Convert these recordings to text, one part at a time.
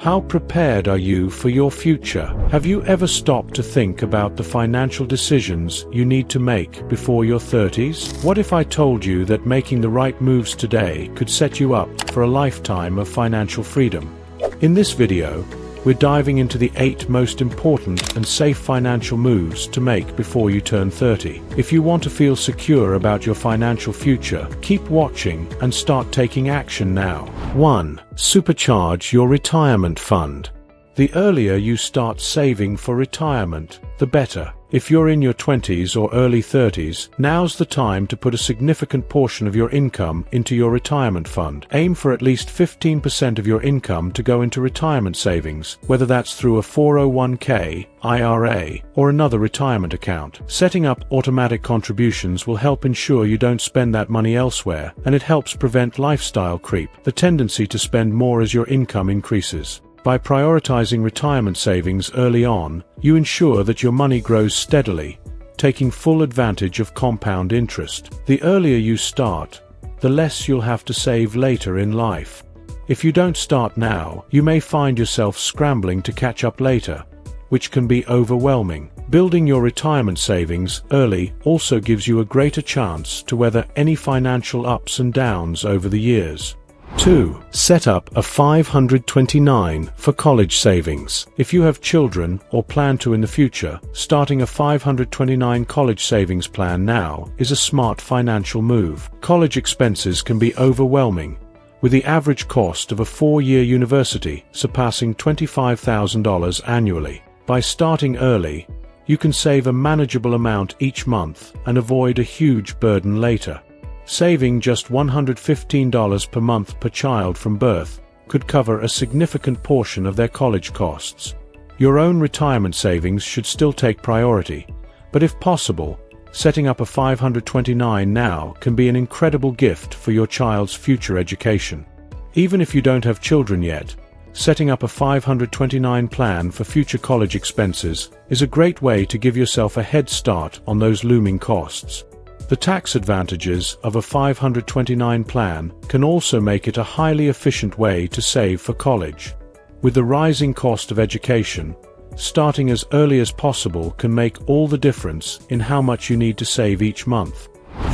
How prepared are you for your future? Have you ever stopped to think about the financial decisions you need to make before your 30s? What if I told you that making the right moves today could set you up for a lifetime of financial freedom? In this video, we're diving into the 8 most important and safe financial moves to make before you turn 30. If you want to feel secure about your financial future, keep watching and start taking action now. 1. Supercharge your retirement fund. The earlier you start saving for retirement, the better. If you're in your 20s or early 30s, now's the time to put a significant portion of your income into your retirement fund. Aim for at least 15% of your income to go into retirement savings, whether that's through a 401k, IRA, or another retirement account. Setting up automatic contributions will help ensure you don't spend that money elsewhere, and it helps prevent lifestyle creep, the tendency to spend more as your income increases. By prioritizing retirement savings early on, you ensure that your money grows steadily, taking full advantage of compound interest. The earlier you start, the less you'll have to save later in life. If you don't start now, you may find yourself scrambling to catch up later, which can be overwhelming. Building your retirement savings early also gives you a greater chance to weather any financial ups and downs over the years. 2. Set up a 529 for college savings. If you have children or plan to in the future, starting a 529 college savings plan now is a smart financial move. College expenses can be overwhelming, with the average cost of a 4-year university surpassing $25,000 annually. By starting early, you can save a manageable amount each month and avoid a huge burden later. Saving just $115 per month per child from birth could cover a significant portion of their college costs. Your own retirement savings should still take priority, but if possible, setting up a 529 now can be an incredible gift for your child's future education. Even if you don't have children yet, setting up a 529 plan for future college expenses is a great way to give yourself a head start on those looming costs. The tax advantages of a 529 plan can also make it a highly efficient way to save for college. With the rising cost of education, starting as early as possible can make all the difference in how much you need to save each month.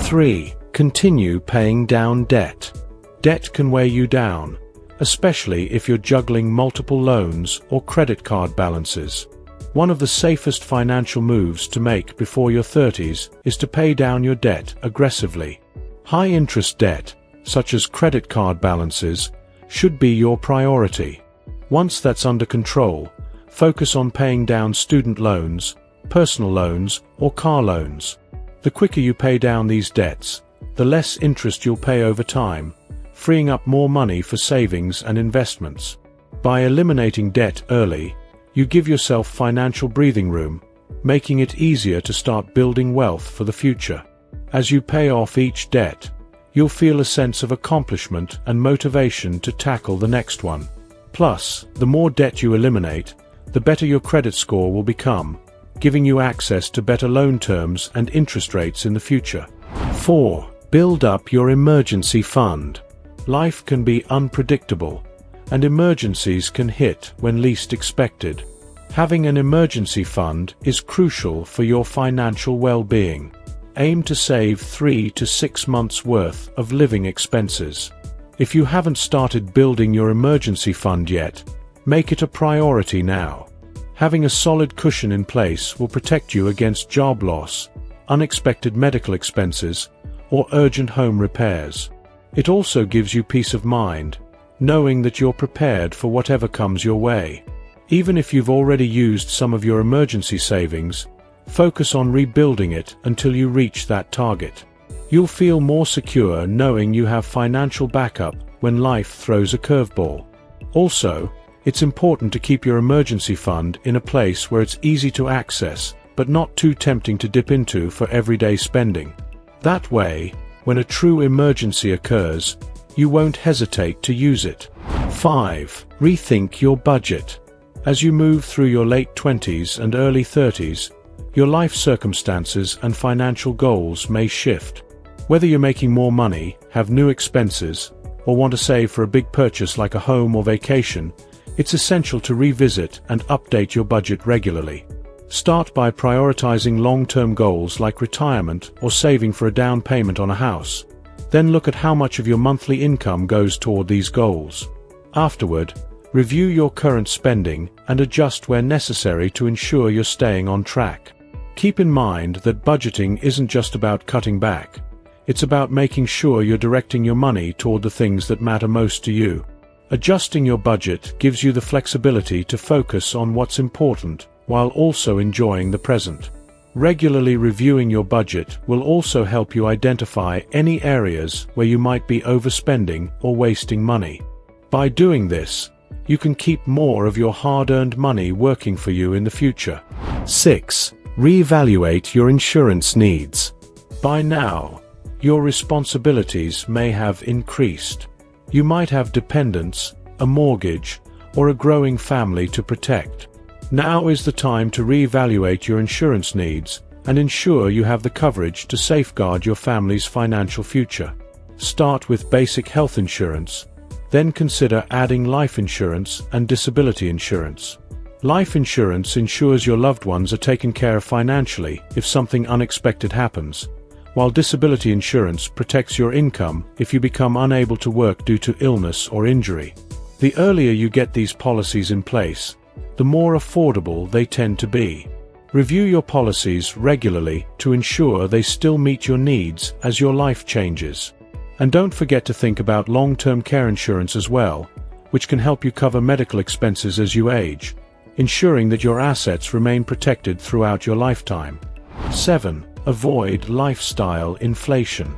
3. Continue paying down debt. Debt can weigh you down, especially if you're juggling multiple loans or credit card balances. One of the safest financial moves to make before your 30s is to pay down your debt aggressively. High-interest debt, such as credit card balances, should be your priority. Once that's under control, focus on paying down student loans, personal loans, or car loans. The quicker you pay down these debts, the less interest you'll pay over time, freeing up more money for savings and investments. By eliminating debt early, you give yourself financial breathing room, making it easier to start building wealth for the future. As you pay off each debt, you'll feel a sense of accomplishment and motivation to tackle the next one. Plus, the more debt you eliminate, the better your credit score will become, giving you access to better loan terms and interest rates in the future. 4. Build up your emergency fund. Life can be unpredictable, and emergencies can hit when least expected. Having an emergency fund is crucial for your financial well-being. Aim to save 3 to 6 months' worth of living expenses. If you haven't started building your emergency fund yet, make it a priority now. Having a solid cushion in place will protect you against job loss, unexpected medical expenses, or urgent home repairs. It also gives you peace of mind, knowing that you're prepared for whatever comes your way. Even if you've already used some of your emergency savings, focus on rebuilding it until you reach that target. You'll feel more secure knowing you have financial backup when life throws a curveball. Also, it's important to keep your emergency fund in a place where it's easy to access, but not too tempting to dip into for everyday spending. That way, when a true emergency occurs, you won't hesitate to use it. 5. Rethink your budget. As you move through your late 20s and early 30s, your life circumstances and financial goals may shift. Whether you're making more money, have new expenses, or want to save for a big purchase like a home or vacation, It's essential to revisit and update your budget regularly. Start by prioritizing long-term goals like retirement or saving for a down payment on a house. Then look at how much of your monthly income goes toward these goals. Afterward, review your current spending and adjust where necessary to ensure you're staying on track. Keep in mind that budgeting isn't just about cutting back. It's about making sure you're directing your money toward the things that matter most to you. Adjusting your budget gives you the flexibility to focus on what's important while also enjoying the present. Regularly reviewing your budget will also help you identify any areas where you might be overspending or wasting money. By doing this, you can keep more of your hard-earned money working for you in the future. 6. Reevaluate your insurance needs. By now, your responsibilities may have increased. You might have dependents, a mortgage, or a growing family to protect. Now is the time to reevaluate your insurance needs and ensure you have the coverage to safeguard your family's financial future. Start with basic health insurance, then consider adding life insurance and disability insurance. Life insurance ensures your loved ones are taken care of financially if something unexpected happens, while disability insurance protects your income if you become unable to work due to illness or injury. The earlier you get these policies in place, the more affordable they tend to be. Review your policies regularly to ensure they still meet your needs as your life changes. And don't forget to think about long-term care insurance as well, which can help you cover medical expenses as you age, ensuring that your assets remain protected throughout your lifetime. 7. Avoid lifestyle inflation.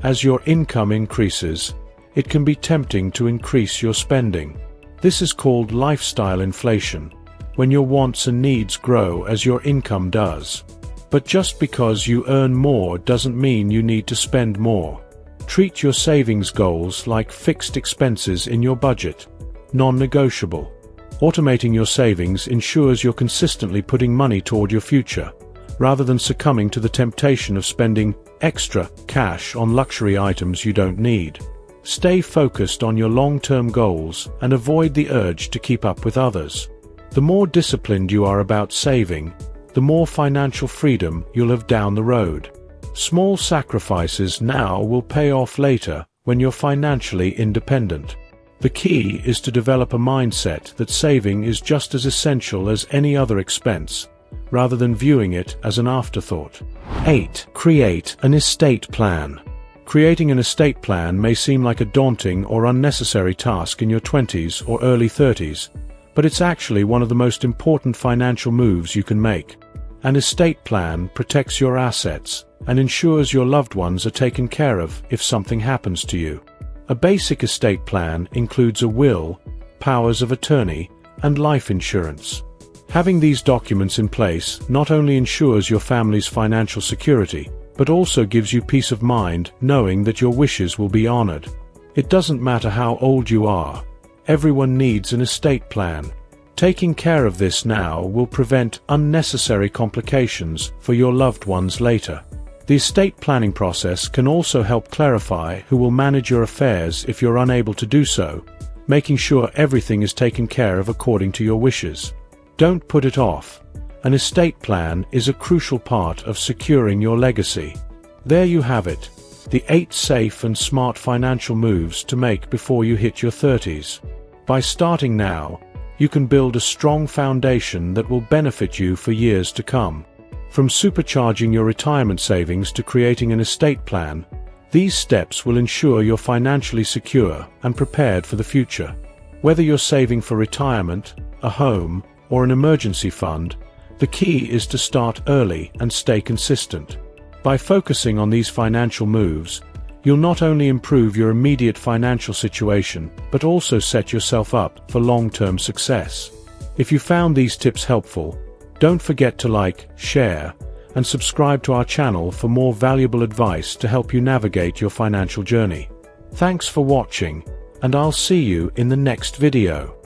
As your income increases, it can be tempting to increase your spending. This is called lifestyle inflation, when your wants and needs grow as your income does. But just because you earn more doesn't mean you need to spend more. Treat your savings goals like fixed expenses in your budget, non-negotiable. Automating your savings ensures you're consistently putting money toward your future, rather than succumbing to the temptation of spending extra cash on luxury items you don't need. Stay focused on your long-term goals and avoid the urge to keep up with others. The more disciplined you are about saving, the more financial freedom you'll have down the road. Small sacrifices now will pay off later when you're financially independent. The key is to develop a mindset that saving is just as essential as any other expense, rather than viewing it as an afterthought. 8. Create an estate plan. Creating an estate plan may seem like a daunting or unnecessary task in your 20s or early 30s, but it's actually one of the most important financial moves you can make. An estate plan protects your assets and ensures your loved ones are taken care of if something happens to you. A basic estate plan includes a will, powers of attorney, and life insurance. Having these documents in place not only ensures your family's financial security, but also gives you peace of mind knowing that your wishes will be honored. It doesn't matter how old you are. Everyone needs an estate plan. Taking care of this now will prevent unnecessary complications for your loved ones later. The estate planning process can also help clarify who will manage your affairs if you're unable to do so, making sure everything is taken care of according to your wishes. Don't put it off. An estate plan is a crucial part of securing your legacy. There you have it, the 8 safe and smart financial moves to make before you hit your 30s. By starting now, you can build a strong foundation that will benefit you for years to come. From supercharging your retirement savings to creating an estate plan, these steps will ensure you're financially secure and prepared for the future. Whether you're saving for retirement, a home, or an emergency fund, the key is to start early and stay consistent. By focusing on these financial moves, you'll not only improve your immediate financial situation, but also set yourself up for long-term success. If you found these tips helpful, don't forget to like, share, and subscribe to our channel for more valuable advice to help you navigate your financial journey. Thanks for watching, and I'll see you in the next video.